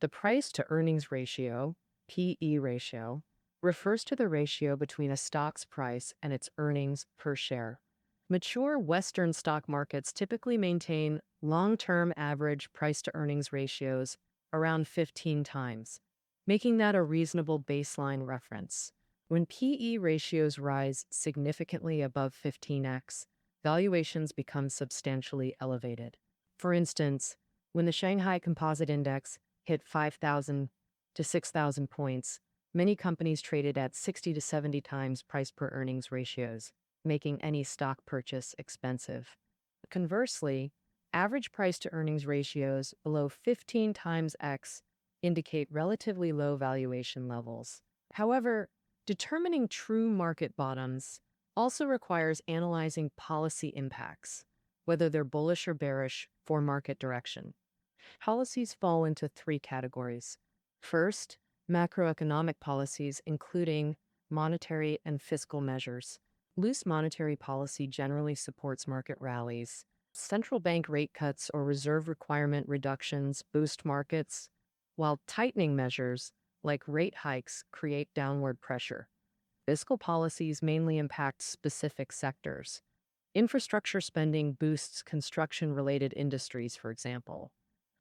The price to earnings ratio, PE ratio, refers to the ratio between a stock's price and its earnings per share. Mature Western stock markets typically maintain long-term average price to earnings ratios around 15 times, making that a reasonable baseline reference. When PE ratios rise significantly above 15x, valuations become substantially elevated. For instance, when the Shanghai Composite Index hit 5,000 to 6,000 points, many companies traded at 60 to 70 times price per earnings ratios, making any stock purchase expensive. Conversely, average price to earnings ratios below 15 times X indicate relatively low valuation levels. However, determining true market bottoms also requires analyzing policy impacts, whether they're bullish or bearish for market direction. Policies fall into three categories. First, macroeconomic policies, including monetary and fiscal measures. Loose monetary policy generally supports market rallies. Central bank rate cuts or reserve requirement reductions boost markets, while tightening measures, like rate hikes, create downward pressure. Fiscal policies mainly impact specific sectors. Infrastructure spending boosts construction-related industries, for example.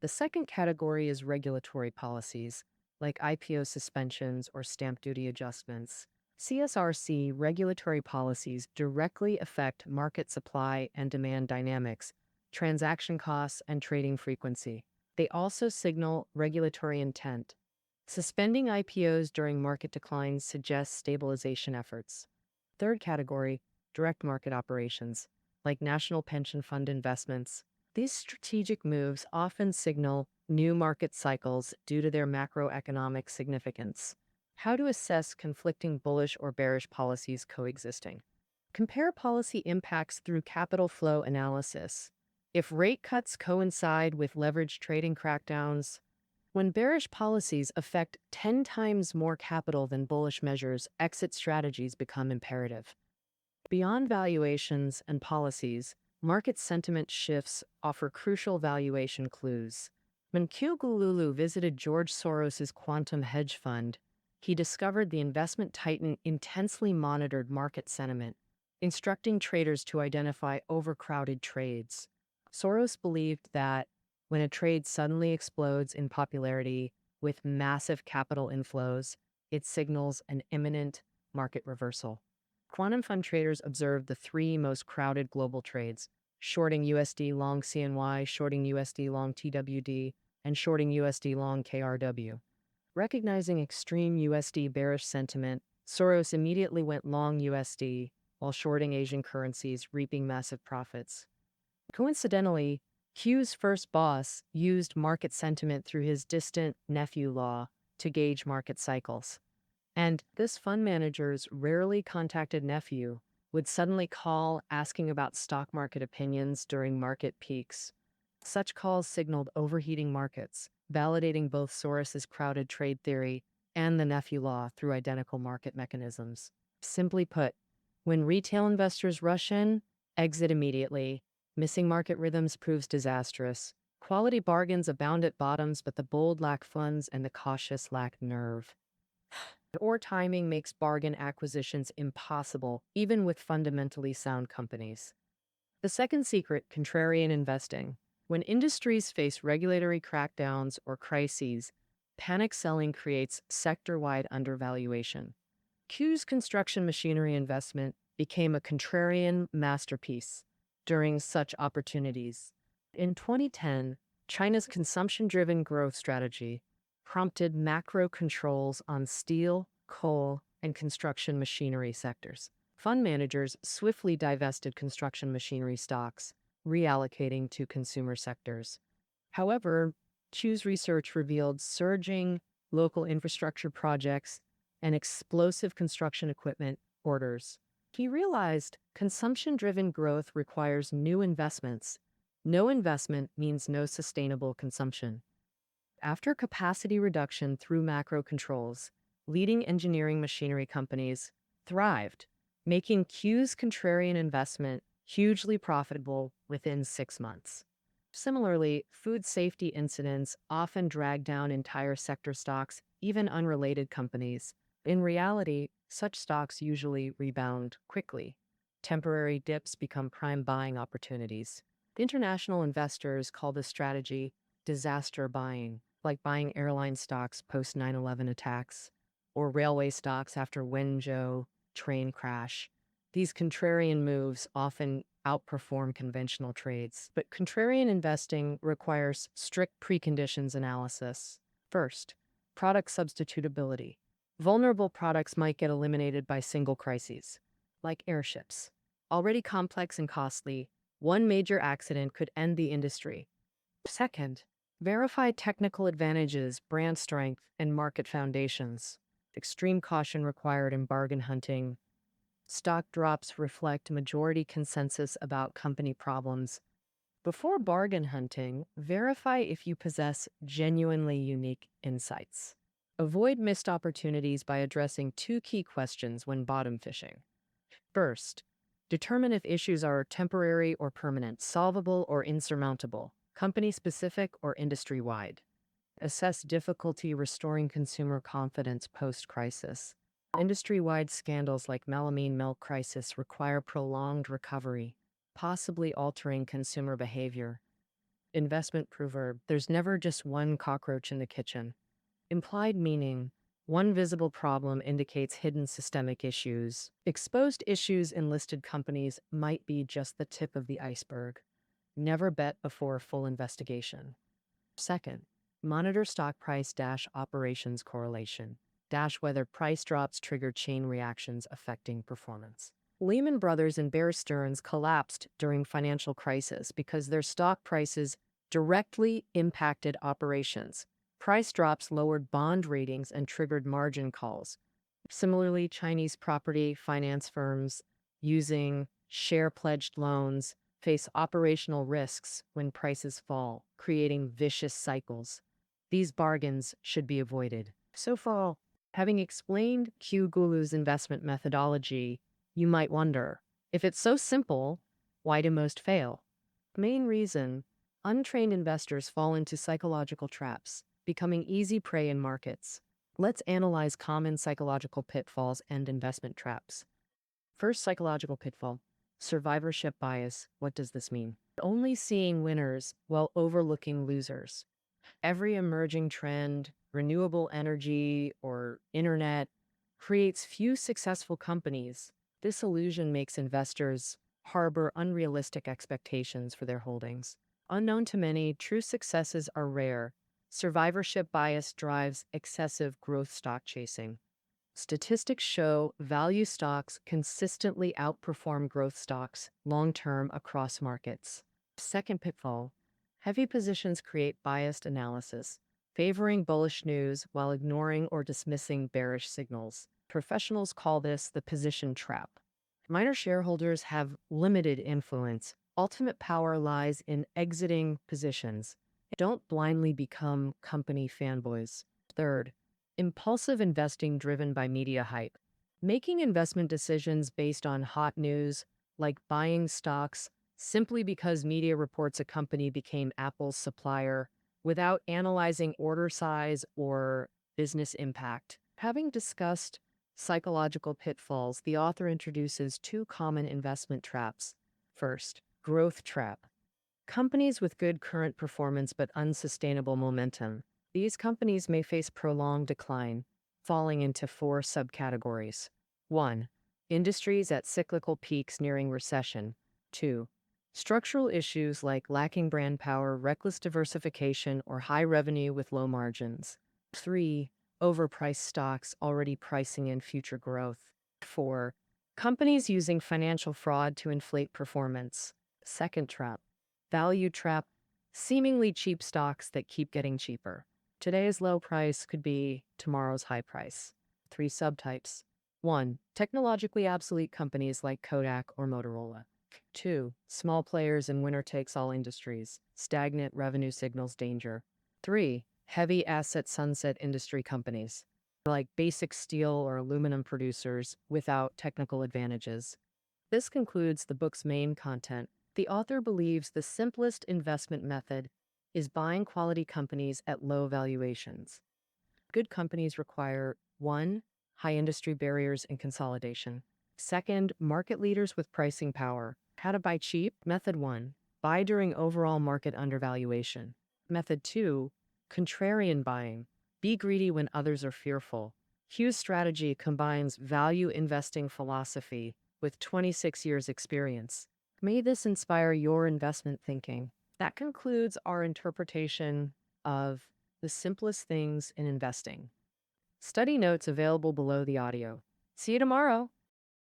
The second category is regulatory policies, like IPO suspensions or stamp duty adjustments. CSRC regulatory policies directly affect market supply and demand dynamics, transaction costs, and trading frequency. They also signal regulatory intent. Suspending IPOs during market declines suggests stabilization efforts. Third category, direct market operations, like national pension fund investments. These strategic moves often signal new market cycles due to their macroeconomic significance. How to assess conflicting bullish or bearish policies coexisting. Compare policy impacts through capital flow analysis. If rate cuts coincide with leveraged trading crackdowns, when bearish policies affect 10 times more capital than bullish measures, exit strategies become imperative. Beyond valuations and policies, market sentiment shifts offer crucial valuation clues. When Qiu Guolu visited George Soros's quantum hedge fund, he discovered the investment titan intensely monitored market sentiment, instructing traders to identify overcrowded trades. Soros believed that when a trade suddenly explodes in popularity with massive capital inflows, it signals an imminent market reversal. Quantum fund traders observed the three most crowded global trades: shorting USD long CNY, shorting USD long TWD, and shorting USD long KRW. Recognizing extreme USD bearish sentiment, Soros immediately went long USD while shorting Asian currencies, reaping massive profits. Coincidentally, Q's first boss used market sentiment through his distant nephew law to gauge market cycles. And this fund manager's rarely contacted nephew would suddenly call asking about stock market opinions during market peaks. Such calls signaled overheating markets, validating both Soros's crowded trade theory and the nephew law through identical market mechanisms. Simply put, when retail investors rush in, exit immediately. Missing market rhythms proves disastrous. Quality bargains abound at bottoms, but the bold lack funds and the cautious lack nerve. Or timing makes bargain acquisitions impossible, even with fundamentally sound companies. The second secret, contrarian investing. When industries face regulatory crackdowns or crises, panic selling creates sector-wide undervaluation. Q's construction machinery investment became a contrarian masterpiece during such opportunities. In 2010, China's consumption-driven growth strategy prompted macro controls on steel, coal, and construction machinery sectors. Fund managers swiftly divested construction machinery stocks, reallocating to consumer sectors. However, Q's research revealed surging local infrastructure projects and explosive construction equipment orders. He realized consumption-driven growth requires new investments. No investment means no sustainable consumption. After capacity reduction through macro controls, leading engineering machinery companies thrived, making Q's contrarian investment hugely profitable within 6 months. Similarly, food safety incidents often drag down entire sector stocks, even unrelated companies. In reality, such stocks usually rebound quickly. Temporary dips become prime buying opportunities. International investors call this strategy disaster buying, like buying airline stocks post 9/11 attacks or railway stocks after Wenzhou train crash. These contrarian moves often outperform conventional trades, but contrarian investing requires strict preconditions analysis. First, product substitutability. Vulnerable products might get eliminated by single crises, like airships. Already complex and costly, one major accident could end the industry. Second, verify technical advantages, brand strength, and market foundations. Extreme caution required in bargain hunting. Stock drops reflect majority consensus about company problems. Before bargain hunting, verify if you possess genuinely unique insights. Avoid missed opportunities by addressing two key questions when bottom fishing. First, determine if issues are temporary or permanent, solvable or insurmountable, company specific or industry wide. Assess difficulty restoring consumer confidence post crisis. Industry wide scandals like melamine milk crisis require prolonged recovery, possibly altering consumer behavior. Investment proverb: there's never just one cockroach in the kitchen. Implied meaning: one visible problem indicates hidden systemic issues. Exposed issues in listed companies might be just the tip of the iceberg. Never bet before full investigation. Second, monitor stock price dash operations correlation, dash whether price drops trigger chain reactions affecting performance. Lehman Brothers and Bear Stearns collapsed during financial crisis because their stock prices directly impacted operations. Price drops lowered bond ratings and triggered margin calls. Similarly, Chinese property finance firms using share-pledged loans face operational risks when prices fall, creating vicious cycles. These bargains should be avoided. So far, having explained Qiu Guolu's investment methodology, you might wonder, if it's so simple, why do most fail? Main reason: untrained investors fall into psychological traps, becoming easy prey in markets. Let's analyze common psychological pitfalls and investment traps. First psychological pitfall: survivorship bias. What does this mean? Only seeing winners while overlooking losers. Every emerging trend, renewable energy, or internet, creates few successful companies. This illusion makes investors harbor unrealistic expectations for their holdings. Unknown to many, true successes are rare. Survivorship bias drives excessive growth stock chasing. Statistics show value stocks consistently outperform growth stocks long-term across markets. Second pitfall: heavy positions create biased analysis, favoring bullish news while ignoring or dismissing bearish signals. Professionals call this the position trap. Minor shareholders have limited influence. Ultimate power lies in exiting positions. Don't blindly become company fanboys. Third, impulsive investing driven by media hype. Making investment decisions based on hot news, like buying stocks simply because media reports a company became Apple's supplier, without analyzing order size or business impact. Having discussed psychological pitfalls, the author introduces two common investment traps. First, growth trap. Companies with good current performance but unsustainable momentum. These companies may face prolonged decline, falling into four subcategories. 1. Industries at cyclical peaks nearing recession. 2. Structural issues like lacking brand power, reckless diversification, or high revenue with low margins. 3. Overpriced stocks already pricing in future growth. 4. Companies using financial fraud to inflate performance. Second trap: value trap. Seemingly cheap stocks that keep getting cheaper. Today's low price could be tomorrow's high price. 3 subtypes. 1. Technologically obsolete companies like Kodak or Motorola. 2. Small players in winner-takes-all industries. Stagnant revenue signals danger. 3. Heavy asset sunset industry companies, like basic steel or aluminum producers without technical advantages. This concludes the book's main content. The author believes the simplest investment method is buying quality companies at low valuations. Good companies require 1. High industry barriers and consolidation. Second, market leaders with pricing power. How to buy cheap? Method 1. Buy during overall market undervaluation. Method 2. Contrarian buying. Be greedy when others are fearful. Q's strategy combines value investing philosophy with 26 years' experience. May this inspire your investment thinking. That concludes our interpretation of the simplest things in investing. Study notes available below the audio. See you tomorrow.